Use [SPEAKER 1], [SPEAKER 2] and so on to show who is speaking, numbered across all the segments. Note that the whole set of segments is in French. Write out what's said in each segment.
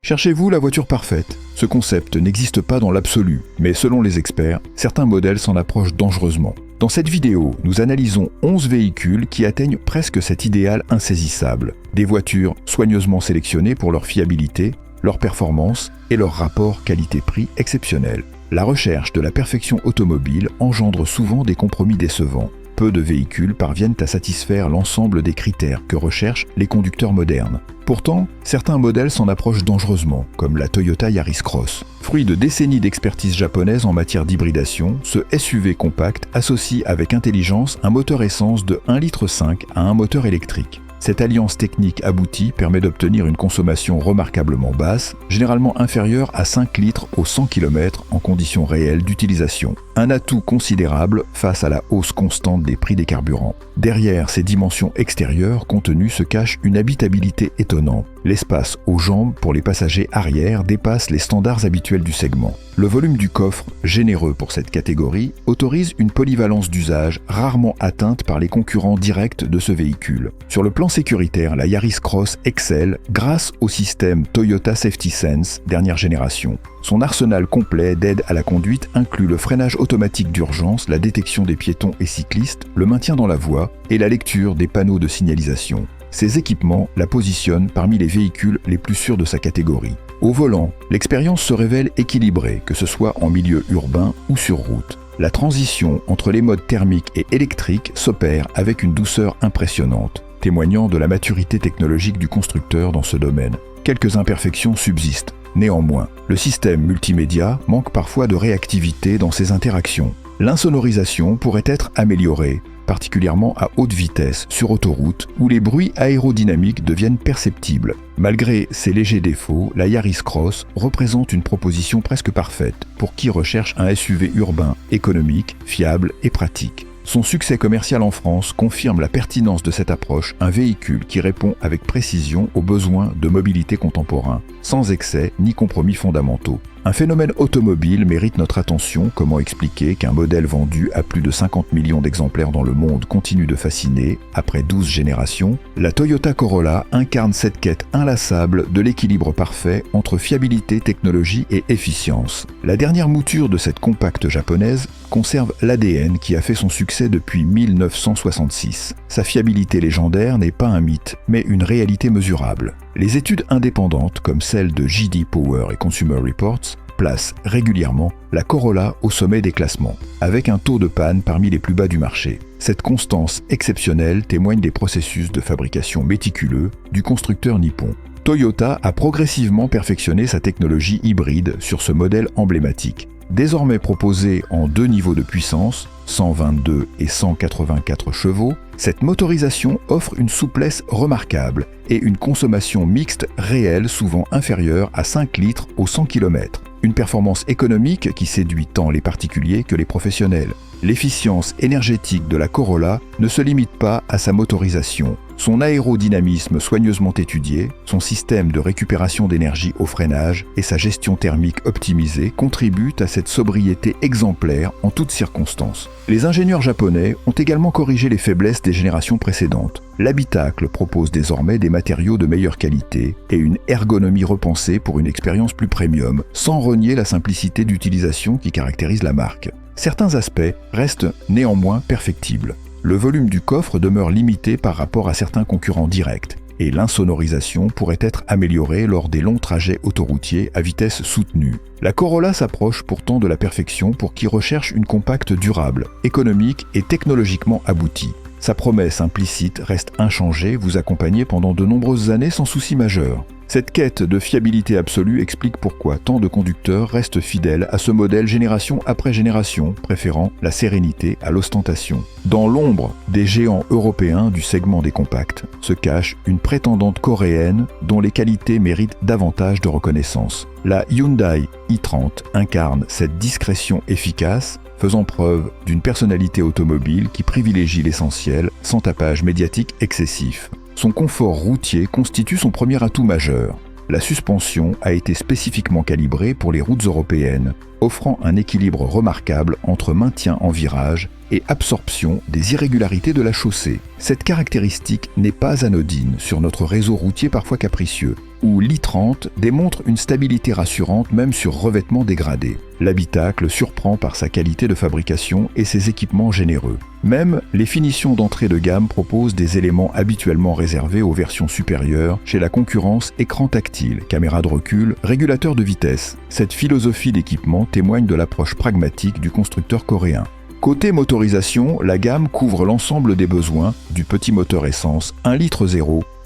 [SPEAKER 1] Cherchez-vous la voiture parfaite? Ce concept n'existe pas dans l'absolu, mais selon les experts, certains modèles s'en approchent dangereusement. Dans cette vidéo, nous analysons 11 véhicules qui atteignent presque cet idéal insaisissable. Des voitures soigneusement sélectionnées pour leur fiabilité, leur performance et leur rapport qualité-prix exceptionnel. La recherche de la perfection automobile engendre souvent des compromis décevants. Peu de véhicules parviennent à satisfaire l'ensemble des critères que recherchent les conducteurs modernes. Pourtant, certains modèles s'en approchent dangereusement, comme la Toyota Yaris Cross. Fruit de décennies d'expertise japonaise en matière d'hybridation, ce SUV compact associe avec intelligence un moteur essence de 1,5 litre à un moteur électrique. Cette alliance technique aboutie permet d'obtenir une consommation remarquablement basse, généralement inférieure à 5 litres au 100 km en conditions réelles d'utilisation. Un atout considérable face à la hausse constante des prix des carburants. Derrière ces dimensions extérieures contenues se cache une habitabilité étonnante. L'espace aux jambes pour les passagers arrière dépasse les standards habituels du segment. Le volume du coffre, généreux pour cette catégorie, autorise une polyvalence d'usage rarement atteinte par les concurrents directs de ce véhicule. Sur le plan sécuritaire, la Yaris Cross excelle grâce au système Toyota Safety Sense dernière génération. Son arsenal complet d'aide à la conduite inclut le freinage automatique d'urgence, la détection des piétons et cyclistes, le maintien dans la voie et la lecture des panneaux de signalisation. Ces équipements la positionnent parmi les véhicules les plus sûrs de sa catégorie. Au volant, l'expérience se révèle équilibrée, que ce soit en milieu urbain ou sur route. La transition entre les modes thermique et électrique s'opère avec une douceur impressionnante, témoignant de la maturité technologique du constructeur dans ce domaine. Quelques imperfections subsistent. Néanmoins, le système multimédia manque parfois de réactivité dans ses interactions. L'insonorisation pourrait être améliorée, particulièrement à haute vitesse sur autoroute où les bruits aérodynamiques deviennent perceptibles. Malgré ces légers défauts, la Yaris Cross représente une proposition presque parfaite pour qui recherche un SUV urbain, économique, fiable et pratique. Son succès commercial en France confirme la pertinence de cette approche, un véhicule qui répond avec précision aux besoins de mobilité contemporains, sans excès ni compromis fondamentaux. Un phénomène automobile mérite notre attention. Comment expliquer qu'un modèle vendu à plus de 50 millions d'exemplaires dans le monde continue de fasciner après 12 générations? La Toyota Corolla incarne cette quête inlassable de l'équilibre parfait entre fiabilité, technologie et efficience. La dernière mouture de cette compacte japonaise conserve l'ADN qui a fait son succès depuis 1966. Sa fiabilité légendaire n'est pas un mythe, mais une réalité mesurable. Les études indépendantes, comme celles de J.D. Power et Consumer Reports, placent régulièrement la Corolla au sommet des classements, avec un taux de panne parmi les plus bas du marché. Cette constance exceptionnelle témoigne des processus de fabrication méticuleux du constructeur nippon. Toyota a progressivement perfectionné sa technologie hybride sur ce modèle emblématique. Désormais proposée en deux niveaux de puissance, 122 et 184 chevaux, cette motorisation offre une souplesse remarquable et une consommation mixte réelle souvent inférieure à 5 litres au 100 km. Une performance économique qui séduit tant les particuliers que les professionnels. L'efficience énergétique de la Corolla ne se limite pas à sa motorisation. Son aérodynamisme soigneusement étudié, son système de récupération d'énergie au freinage et sa gestion thermique optimisée contribuent à cette sobriété exemplaire en toutes circonstances. Les ingénieurs japonais ont également corrigé les faiblesses des générations précédentes. L'habitacle propose désormais des matériaux de meilleure qualité et une ergonomie repensée pour une expérience plus premium, sans renier la simplicité d'utilisation qui caractérise la marque. Certains aspects restent néanmoins perfectibles. Le volume du coffre demeure limité par rapport à certains concurrents directs et l'insonorisation pourrait être améliorée lors des longs trajets autoroutiers à vitesse soutenue. La Corolla s'approche pourtant de la perfection pour qui recherche une compacte durable, économique et technologiquement aboutie. Sa promesse implicite reste inchangée, vous accompagner pendant de nombreuses années sans souci majeur. Cette quête de fiabilité absolue explique pourquoi tant de conducteurs restent fidèles à ce modèle génération après génération, préférant la sérénité à l'ostentation. Dans l'ombre des géants européens du segment des compacts se cache une prétendante coréenne dont les qualités méritent davantage de reconnaissance. La Hyundai i30 incarne cette discrétion efficace, faisant preuve d'une personnalité automobile qui privilégie l'essentiel sans tapage médiatique excessif. Son confort routier constitue son premier atout majeur. La suspension a été spécifiquement calibrée pour les routes européennes, offrant un équilibre remarquable entre maintien en virage et absorption des irrégularités de la chaussée. Cette caractéristique n'est pas anodine sur notre réseau routier parfois capricieux. ou l'I30 démontre une stabilité rassurante même sur revêtement dégradé. L'habitacle surprend par sa qualité de fabrication et ses équipements généreux. Même les finitions d'entrée de gamme proposent des éléments habituellement réservés aux versions supérieures chez la concurrence: écran tactile, caméra de recul, régulateur de vitesse. Cette philosophie d'équipement témoigne de l'approche pragmatique du constructeur coréen. Côté motorisation, la gamme couvre l'ensemble des besoins, du petit moteur essence 1,0 litre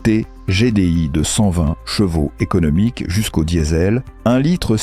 [SPEAKER 1] T GDI de 120 chevaux économique jusqu'au diesel, 1,6 litre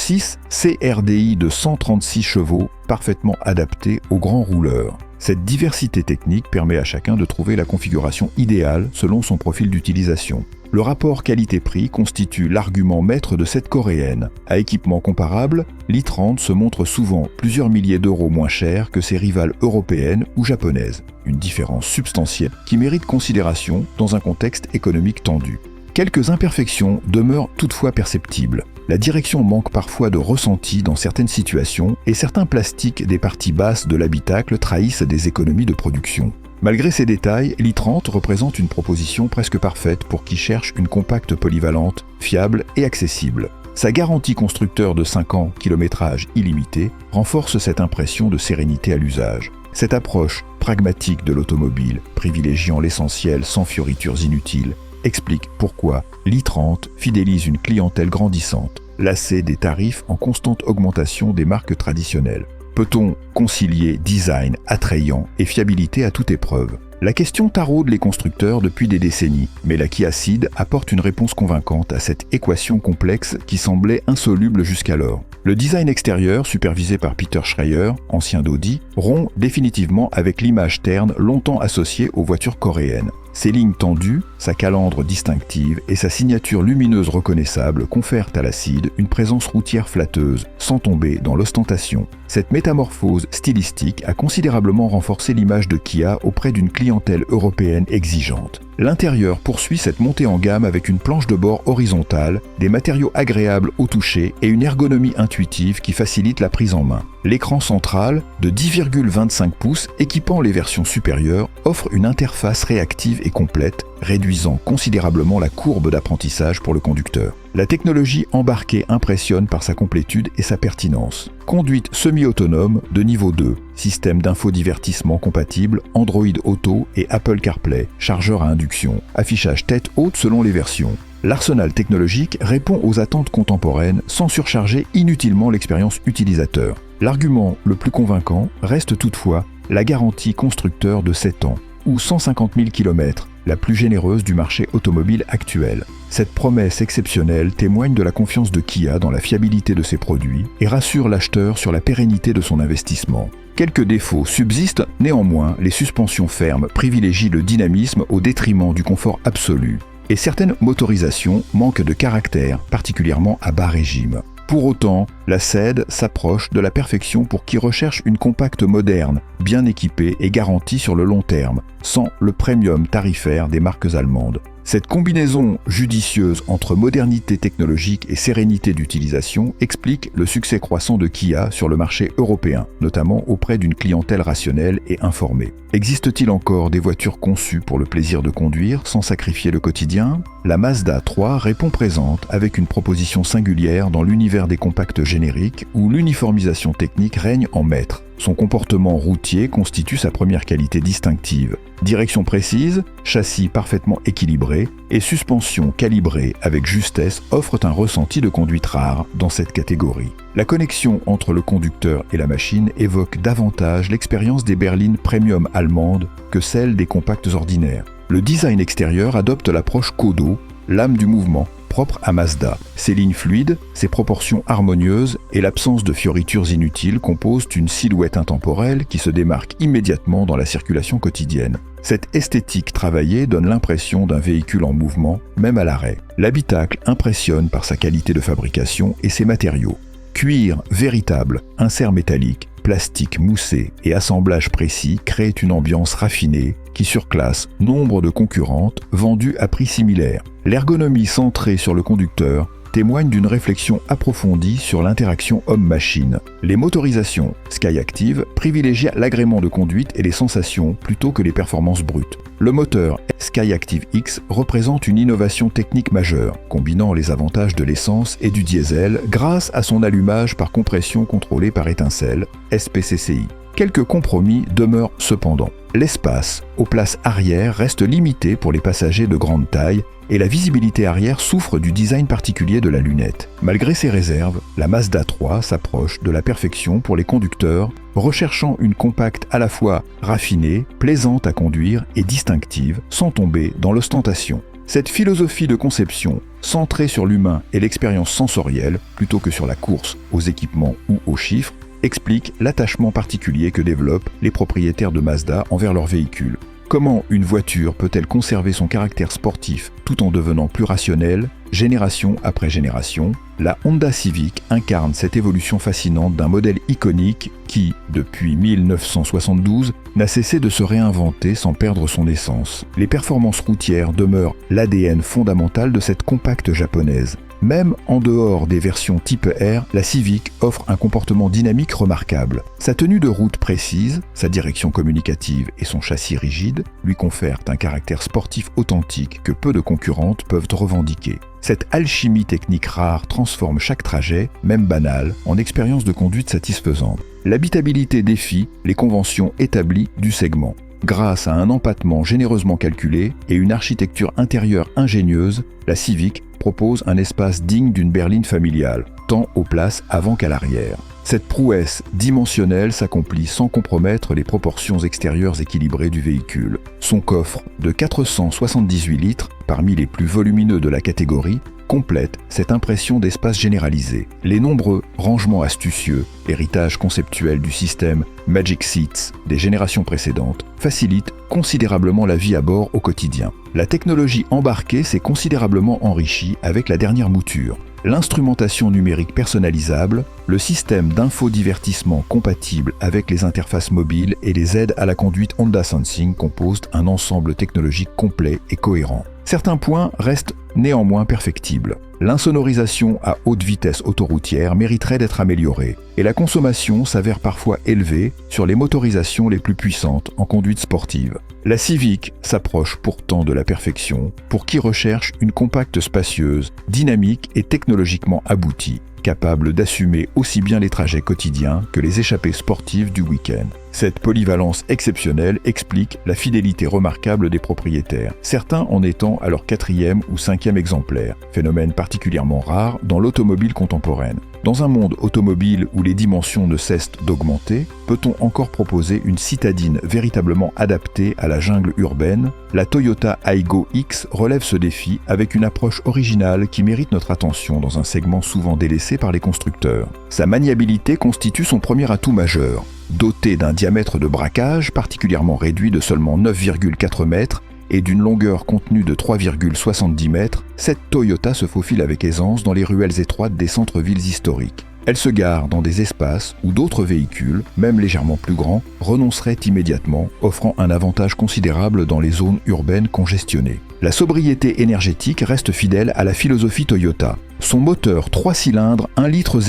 [SPEAKER 1] CRDI de 136 chevaux parfaitement adapté aux grands rouleurs. Cette diversité technique permet à chacun de trouver la configuration idéale selon son profil d'utilisation. Le rapport qualité-prix constitue l'argument maître de cette coréenne. À équipement comparable, l'I30 se montre souvent plusieurs milliers d'euros moins cher que ses rivales européennes ou japonaises. Une différence substantielle qui mérite considération dans un contexte économique tendu. Quelques imperfections demeurent toutefois perceptibles. La direction manque parfois de ressenti dans certaines situations et certains plastiques des parties basses de l'habitacle trahissent des économies de production. Malgré ces détails, l'I30 représente une proposition presque parfaite pour qui cherche une compacte polyvalente, fiable et accessible. Sa garantie constructeur de 5 ans, kilométrage illimité, renforce cette impression de sérénité à l'usage. Cette approche pragmatique de l'automobile, privilégiant l'essentiel sans fioritures inutiles, explique pourquoi l'I30 fidélise une clientèle grandissante, lassée des tarifs en constante augmentation des marques traditionnelles. Peut-on concilier design attrayant et fiabilité à toute épreuve? La question taraude les constructeurs depuis des décennies, mais la Kia Ceed apporte une réponse convaincante à cette équation complexe qui semblait insoluble jusqu'alors. Le design extérieur, supervisé par Peter Schreier, ancien d'Audi, rompt définitivement avec l'image terne longtemps associée aux voitures coréennes. Ses lignes tendues, sa calandre distinctive et sa signature lumineuse reconnaissable confèrent à la Ceed une présence routière flatteuse, sans tomber dans l'ostentation. Cette métamorphose stylistique a considérablement renforcé l'image de Kia auprès d'une clientèle européenne exigeante. L'intérieur poursuit cette montée en gamme avec une planche de bord horizontale, des matériaux agréables au toucher et une ergonomie intuitive qui facilite la prise en main. L'écran central, de 10,25 pouces équipant les versions supérieures, offre une interface réactive et complète, réduisant considérablement la courbe d'apprentissage pour le conducteur. La technologie embarquée impressionne par sa complétude et sa pertinence. Conduite semi-autonome de niveau 2, système d'infodivertissement compatible, Android Auto et Apple CarPlay, chargeur à induction, affichage tête haute selon les versions. L'arsenal technologique répond aux attentes contemporaines sans surcharger inutilement l'expérience utilisateur. L'argument le plus convaincant reste toutefois la garantie constructeur de 7 ans, ou 150 000 km, la plus généreuse du marché automobile actuel. Cette promesse exceptionnelle témoigne de la confiance de Kia dans la fiabilité de ses produits et rassure l'acheteur sur la pérennité de son investissement. Quelques défauts subsistent, néanmoins, les suspensions fermes privilégient le dynamisme au détriment du confort absolu. Et certaines motorisations manquent de caractère, particulièrement à bas régime. Pour autant, la Ceed s'approche de la perfection pour qui recherche une compacte moderne, bien équipée et garantie sur le long terme, sans le premium tarifaire des marques allemandes. Cette combinaison judicieuse entre modernité technologique et sérénité d'utilisation explique le succès croissant de Kia sur le marché européen, notamment auprès d'une clientèle rationnelle et informée. Existe-t-il encore des voitures conçues pour le plaisir de conduire sans sacrifier le quotidien? La Mazda 3 répond présente avec une proposition singulière dans l'univers des compacts génériques où l'uniformisation technique règne en maître. Son comportement routier constitue sa première qualité distinctive. Direction précise, châssis parfaitement équilibré et suspension calibrée avec justesse offrent un ressenti de conduite rare dans cette catégorie. La connexion entre le conducteur et la machine évoque davantage l'expérience des berlines premium allemandes que celle des compacts ordinaires. Le design extérieur adopte l'approche Kodo, l'âme du mouvement, propre à Mazda. Ses lignes fluides, ses proportions harmonieuses et l'absence de fioritures inutiles composent une silhouette intemporelle qui se démarque immédiatement dans la circulation quotidienne. Cette esthétique travaillée donne l'impression d'un véhicule en mouvement, même à l'arrêt. L'habitacle impressionne par sa qualité de fabrication et ses matériaux. Cuir véritable, insert métallique, plastique moussé et assemblage précis créent une ambiance raffinée qui surclasse nombre de concurrentes vendues à prix similaire. L'ergonomie centrée sur le conducteur témoignent d'une réflexion approfondie sur l'interaction homme-machine. Les motorisations Skyactiv privilégient l'agrément de conduite et les sensations plutôt que les performances brutes. Le moteur Skyactiv X représente une innovation technique majeure, combinant les avantages de l'essence et du diesel grâce à son allumage par compression contrôlée par étincelle, SPCCI. Quelques compromis demeurent cependant. L'espace aux places arrière reste limité pour les passagers de grande taille et la visibilité arrière souffre du design particulier de la lunette. Malgré ces réserves, la Mazda 3 s'approche de la perfection pour les conducteurs, recherchant une compacte à la fois raffinée, plaisante à conduire et distinctive, sans tomber dans l'ostentation. Cette philosophie de conception, centrée sur l'humain et l'expérience sensorielle, plutôt que sur la course, aux équipements ou aux chiffres, explique l'attachement particulier que développent les propriétaires de Mazda envers leur véhicule. Comment une voiture peut-elle conserver son caractère sportif tout en devenant plus rationnelle, génération après génération? La Honda Civic incarne cette évolution fascinante d'un modèle iconique qui, depuis 1972, n'a cessé de se réinventer sans perdre son essence. Les performances routières demeurent l'ADN fondamental de cette compacte japonaise. Même en dehors des versions type R, la Civic offre un comportement dynamique remarquable. Sa tenue de route précise, sa direction communicative et son châssis rigide lui confèrent un caractère sportif authentique que peu de concurrentes peuvent revendiquer. Cette alchimie technique rare transforme chaque trajet, même banal, en expérience de conduite satisfaisante. L'habitabilité défie les conventions établies du segment. Grâce à un empattement généreusement calculé et une architecture intérieure ingénieuse, la Civic propose un espace digne d'une berline familiale, tant aux places avant qu'à l'arrière. Cette prouesse dimensionnelle s'accomplit sans compromettre les proportions extérieures équilibrées du véhicule. Son coffre de 478 litres, parmi les plus volumineux de la catégorie, complète cette impression d'espace généralisé. Les nombreux rangements astucieux, héritage conceptuel du système Magic Seats des générations précédentes, facilitent considérablement la vie à bord au quotidien. La technologie embarquée s'est considérablement enrichie avec la dernière mouture. L'instrumentation numérique personnalisable, le système d'infodivertissement compatible avec les interfaces mobiles et les aides à la conduite Honda Sensing composent un ensemble technologique complet et cohérent. Certains points restent néanmoins perfectibles. L'insonorisation à haute vitesse autoroutière mériterait d'être améliorée et la consommation s'avère parfois élevée sur les motorisations les plus puissantes en conduite sportive. La Civic s'approche pourtant de la perfection pour qui recherche une compacte spacieuse, dynamique et technologiquement aboutie, capable d'assumer aussi bien les trajets quotidiens que les échappées sportives du week-end. Cette polyvalence exceptionnelle explique la fidélité remarquable des propriétaires, certains en étant à leur 4e ou 5e exemplaire, phénomène particulièrement rare dans l'automobile contemporaine. Dans un monde automobile où les dimensions ne cessent d'augmenter, peut-on encore proposer une citadine véritablement adaptée à la jungle urbaine? La Toyota Aygo X relève ce défi avec une approche originale qui mérite notre attention dans un segment souvent délaissé par les constructeurs. Sa maniabilité constitue son premier atout majeur. Dotée d'un diamètre de braquage particulièrement réduit de seulement 9,4 mètres et d'une longueur contenue de 3,70 mètres, cette Toyota se faufile avec aisance dans les ruelles étroites des centres-villes historiques. Elle se gare dans des espaces où d'autres véhicules, même légèrement plus grands, renonceraient immédiatement, offrant un avantage considérable dans les zones urbaines congestionnées. La sobriété énergétique reste fidèle à la philosophie Toyota. Son moteur 3 cylindres 1,0 litre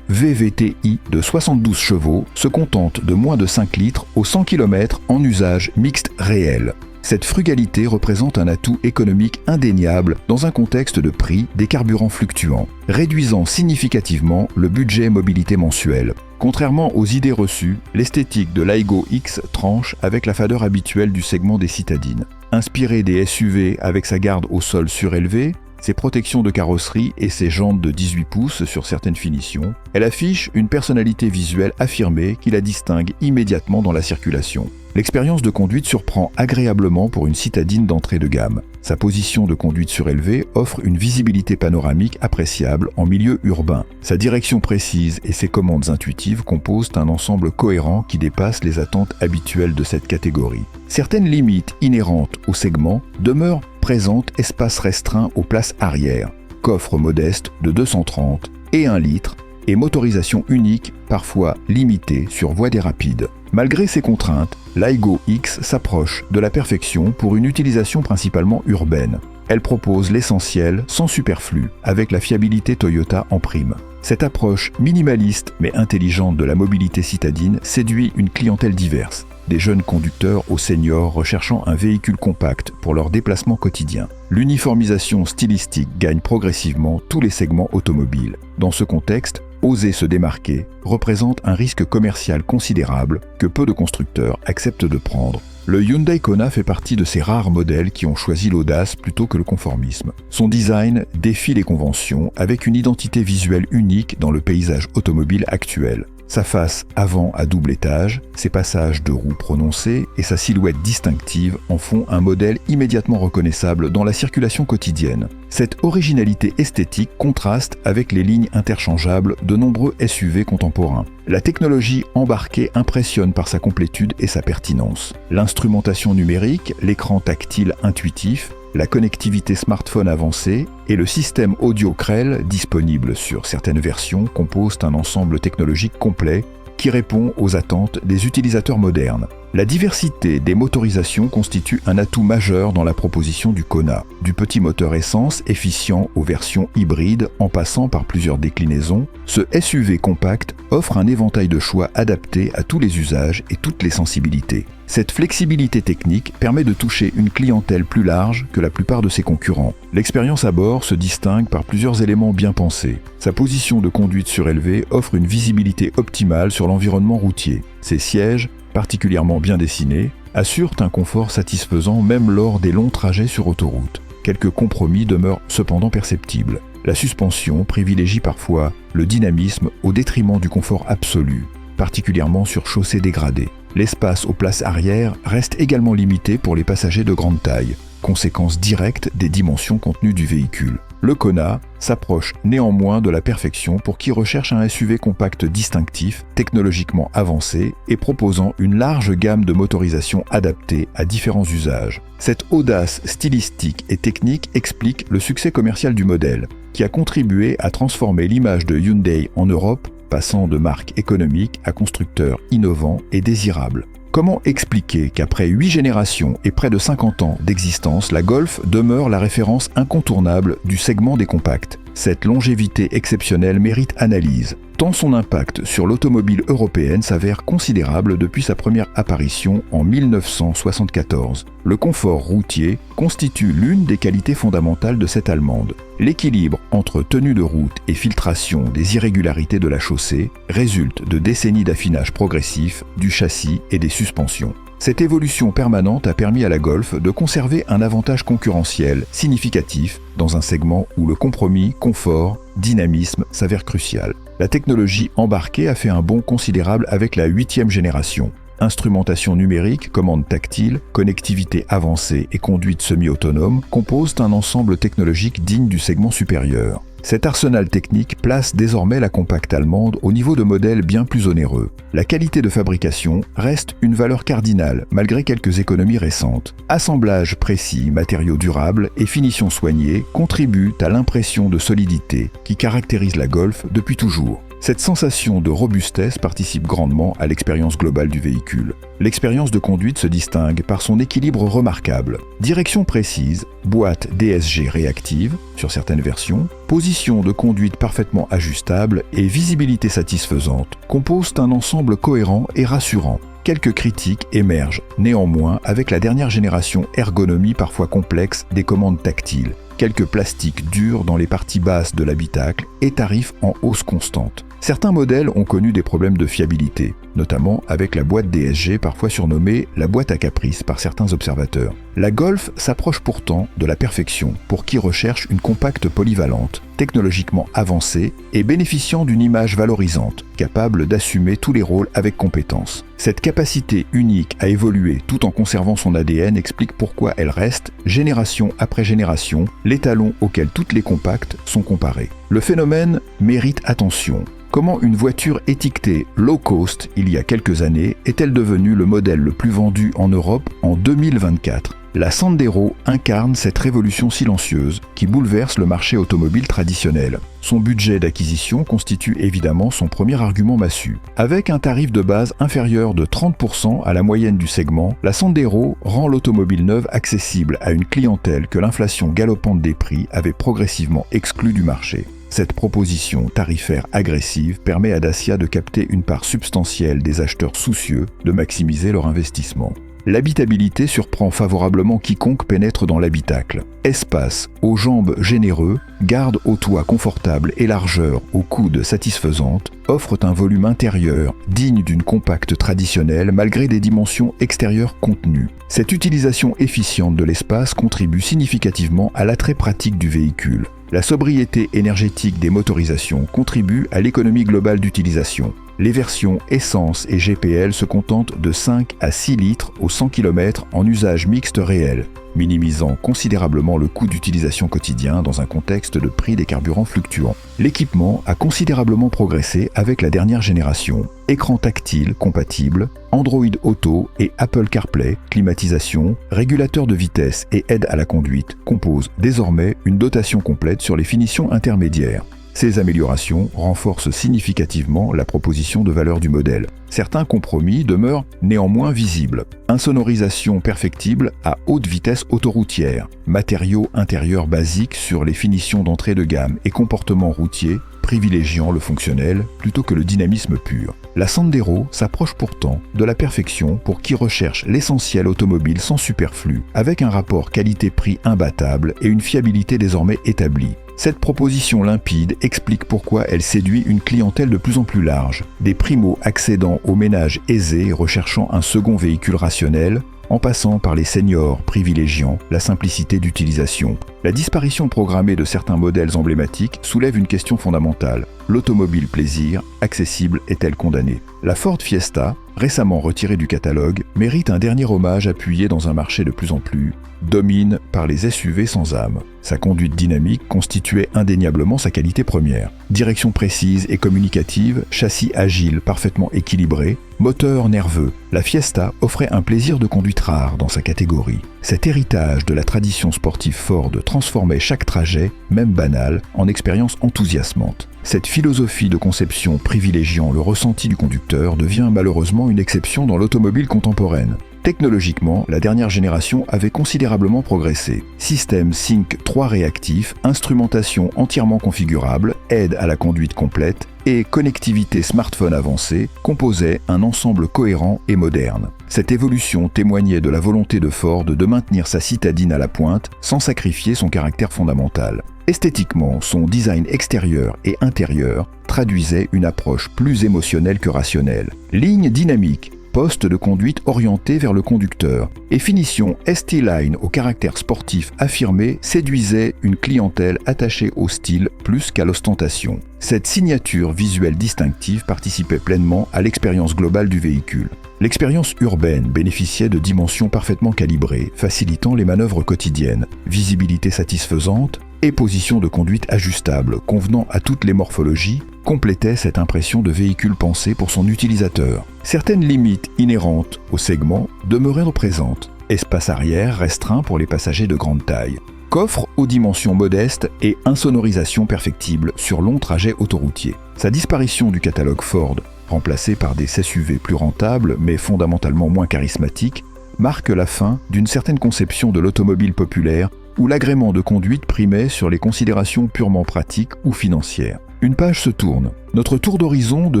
[SPEAKER 1] VVTi de 72 chevaux se contente de moins de 5 litres au 100 km en usage mixte réel. Cette frugalité représente un atout économique indéniable dans un contexte de prix des carburants fluctuants, réduisant significativement le budget mobilité mensuel. Contrairement aux idées reçues, l'esthétique de l'Aygo X tranche avec la fadeur habituelle du segment des citadines. Inspirée des SUV avec sa garde au sol surélevée, ses protections de carrosserie et ses jantes de 18 pouces sur certaines finitions, elle affiche une personnalité visuelle affirmée qui la distingue immédiatement dans la circulation. L'expérience de conduite surprend agréablement pour une citadine d'entrée de gamme. Sa position de conduite surélevée offre une visibilité panoramique appréciable en milieu urbain. Sa direction précise et ses commandes intuitives composent un ensemble cohérent qui dépasse les attentes habituelles de cette catégorie. Certaines limites inhérentes au segment demeurent présentes, espace restreint aux places arrière, coffre modeste de 230 et 1 litre et motorisation unique, parfois limitée sur voie des rapides. Malgré ces contraintes, l'Aygo X s'approche de la perfection pour une utilisation principalement urbaine. Elle propose l'essentiel sans superflu, avec la fiabilité Toyota en prime. Cette approche minimaliste mais intelligente de la mobilité citadine séduit une clientèle diverse, des jeunes conducteurs aux seniors recherchant un véhicule compact pour leurs déplacements quotidiens. L'uniformisation stylistique gagne progressivement tous les segments automobiles. Dans ce contexte, oser se démarquer représente un risque commercial considérable que peu de constructeurs acceptent de prendre. Le Hyundai Kona fait partie de ces rares modèles qui ont choisi l'audace plutôt que le conformisme. Son design défie les conventions avec une identité visuelle unique dans le paysage automobile actuel. Sa face avant à double étage, ses passages de roues prononcés et sa silhouette distinctive en font un modèle immédiatement reconnaissable dans la circulation quotidienne. Cette originalité esthétique contraste avec les lignes interchangeables de nombreux SUV contemporains. La technologie embarquée impressionne par sa complétude et sa pertinence. L'instrumentation numérique, l'écran tactile intuitif, la connectivité smartphone avancée et le système audio Krell disponible sur certaines versions composent un ensemble technologique complet qui répond aux attentes des utilisateurs modernes. La diversité des motorisations constitue un atout majeur dans la proposition du Kona. Du petit moteur essence efficient aux versions hybrides en passant par plusieurs déclinaisons, ce SUV compact offre un éventail de choix adapté à tous les usages et toutes les sensibilités. Cette flexibilité technique permet de toucher une clientèle plus large que la plupart de ses concurrents. L'expérience à bord se distingue par plusieurs éléments bien pensés. Sa position de conduite surélevée offre une visibilité optimale sur l'environnement routier. Ses sièges, particulièrement bien dessinés, assurent un confort satisfaisant même lors des longs trajets sur autoroute. Quelques compromis demeurent cependant perceptibles. La suspension privilégie parfois le dynamisme au détriment du confort absolu, particulièrement sur chaussées dégradées. L'espace aux places arrière reste également limité pour les passagers de grande taille, conséquence directe des dimensions contenues du véhicule. Le Kona s'approche néanmoins de la perfection pour qui recherche un SUV compact distinctif, technologiquement avancé et proposant une large gamme de motorisations adaptées à différents usages. Cette audace stylistique et technique explique le succès commercial du modèle, qui a contribué à transformer l'image de Hyundai en Europe, passant de marque économique à constructeur innovant et désirable. Comment expliquer qu'après 8 générations et près de 50 ans d'existence, la Golf demeure la référence incontournable du segment des compacts? Cette longévité exceptionnelle mérite analyse, tant son impact sur l'automobile européenne s'avère considérable depuis sa première apparition en 1974. Le confort routier constitue l'une des qualités fondamentales de cette allemande. L'équilibre entre tenue de route et filtration des irrégularités de la chaussée résulte de décennies d'affinage progressif du châssis et des suspensions. Cette évolution permanente a permis à la Golf de conserver un avantage concurrentiel significatif dans un segment où le compromis, confort, dynamisme s'avère crucial. La technologie embarquée a fait un bond considérable avec la 8e génération. Instrumentation numérique, commande tactile, connectivité avancée et conduite semi-autonome composent un ensemble technologique digne du segment supérieur. Cet arsenal technique place désormais la compacte allemande au niveau de modèles bien plus onéreux. La qualité de fabrication reste une valeur cardinale malgré quelques économies récentes. Assemblage précis, matériaux durables et finition soignée contribuent à l'impression de solidité qui caractérise la Golf depuis toujours. Cette sensation de robustesse participe grandement à l'expérience globale du véhicule. L'expérience de conduite se distingue par son équilibre remarquable. Direction précise, boîte DSG réactive sur certaines versions, position de conduite parfaitement ajustable et visibilité satisfaisante composent un ensemble cohérent et rassurant. Quelques critiques émergent néanmoins avec la dernière génération ergonomie parfois complexe des commandes tactiles, quelques plastiques durs dans les parties basses de l'habitacle et tarifs en hausse constante. Certains modèles ont connu des problèmes de fiabilité, notamment avec la boîte DSG parfois surnommée la boîte à caprice par certains observateurs. La Golf s'approche pourtant de la perfection pour qui recherche une compacte polyvalente, technologiquement avancée et bénéficiant d'une image valorisante, capable d'assumer tous les rôles avec compétence. Cette capacité unique à évoluer tout en conservant son ADN explique pourquoi elle reste, génération après génération, l'étalon auquel toutes les compactes sont comparées. Le phénomène mérite attention. Comment une voiture étiquetée low cost il y a quelques années est-elle devenue le modèle le plus vendu en Europe en 2024 ? La Sandero incarne cette révolution silencieuse qui bouleverse le marché automobile traditionnel. Son budget d'acquisition constitue évidemment son premier argument massu. Avec un tarif de base inférieur de 30% à la moyenne du segment, la Sandero rend l'automobile neuve accessible à une clientèle que l'inflation galopante des prix avait progressivement exclue du marché. Cette proposition tarifaire agressive permet à Dacia de capter une part substantielle des acheteurs soucieux de maximiser leur investissement. L'habitabilité surprend favorablement quiconque pénètre dans l'habitacle. Espace aux jambes généreux, garde au toit confortable et largeur aux coudes satisfaisantes offrent un volume intérieur digne d'une compacte traditionnelle malgré des dimensions extérieures contenues. Cette utilisation efficiente de l'espace contribue significativement à l'attrait pratique du véhicule. La sobriété énergétique des motorisations contribue à l'économie globale d'utilisation. Les versions essence et GPL se contentent de 5 à 6 litres au 100 km en usage mixte réel, minimisant considérablement le coût d'utilisation quotidien dans un contexte de prix des carburants fluctuants. L'équipement a considérablement progressé avec la dernière génération. Écran tactile compatible, Android Auto et Apple CarPlay, climatisation, régulateur de vitesse et aide à la conduite composent désormais une dotation complète sur les finitions intermédiaires. Ces améliorations renforcent significativement la proposition de valeur du modèle. Certains compromis demeurent néanmoins visibles. Insonorisation perfectible à haute vitesse autoroutière, matériaux intérieurs basiques sur les finitions d'entrée de gamme et comportement routier privilégiant le fonctionnel plutôt que le dynamisme pur. La Sandero s'approche pourtant de la perfection pour qui recherche l'essentiel automobile sans superflu, avec un rapport qualité-prix imbattable et une fiabilité désormais établie. Cette proposition limpide explique pourquoi elle séduit une clientèle de plus en plus large, des primos accédant aux ménages aisés recherchant un second véhicule rationnel, en passant par les seniors privilégiant la simplicité d'utilisation. La disparition programmée de certains modèles emblématiques soulève une question fondamentale. L'automobile plaisir, accessible, est-elle condamnée? La Ford Fiesta, récemment retirée du catalogue, mérite un dernier hommage appuyé dans un marché de plus en plus domine par les SUV sans âme. Sa conduite dynamique constituait indéniablement sa qualité première. Direction précise et communicative, châssis agile parfaitement équilibré, moteur nerveux, la Fiesta offrait un plaisir de conduite rare dans sa catégorie. Cet héritage de la tradition sportive Ford transformait chaque trajet, même banal, en expérience enthousiasmante. Cette philosophie de conception privilégiant le ressenti du conducteur devient malheureusement une exception dans l'automobile contemporaine. Technologiquement, la dernière génération avait considérablement progressé. Système Sync 3 réactif, instrumentation entièrement configurable, aide à la conduite complète et connectivité smartphone avancée composaient un ensemble cohérent et moderne. Cette évolution témoignait de la volonté de Ford de maintenir sa citadine à la pointe sans sacrifier son caractère fondamental. Esthétiquement, son design extérieur et intérieur traduisait une approche plus émotionnelle que rationnelle. Ligne dynamique, poste de conduite orienté vers le conducteur et finition ST-Line au caractère sportif affirmé séduisait une clientèle attachée au style plus qu'à l'ostentation. Cette signature visuelle distinctive participait pleinement à l'expérience globale du véhicule. L'expérience urbaine bénéficiait de dimensions parfaitement calibrées, facilitant les manœuvres quotidiennes, visibilité satisfaisante et position de conduite ajustable, convenant à toutes les morphologies, complétait cette impression de véhicule pensé pour son utilisateur. Certaines limites inhérentes au segment demeuraient présentes. Espace arrière restreint pour les passagers de grande taille. Coffre aux dimensions modestes et insonorisation perfectible sur longs trajets autoroutiers. Sa disparition du catalogue Ford, remplacé par des SUV plus rentables mais fondamentalement moins charismatiques, marque la fin d'une certaine conception de l'automobile populaire où l'agrément de conduite primait sur les considérations purement pratiques ou financières. Une page se tourne. Notre tour d'horizon de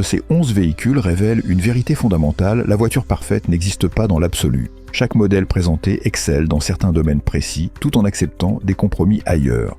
[SPEAKER 1] ces 11 véhicules révèle une vérité fondamentale, la voiture parfaite n'existe pas dans l'absolu. Chaque modèle présenté excelle dans certains domaines précis, tout en acceptant des compromis ailleurs.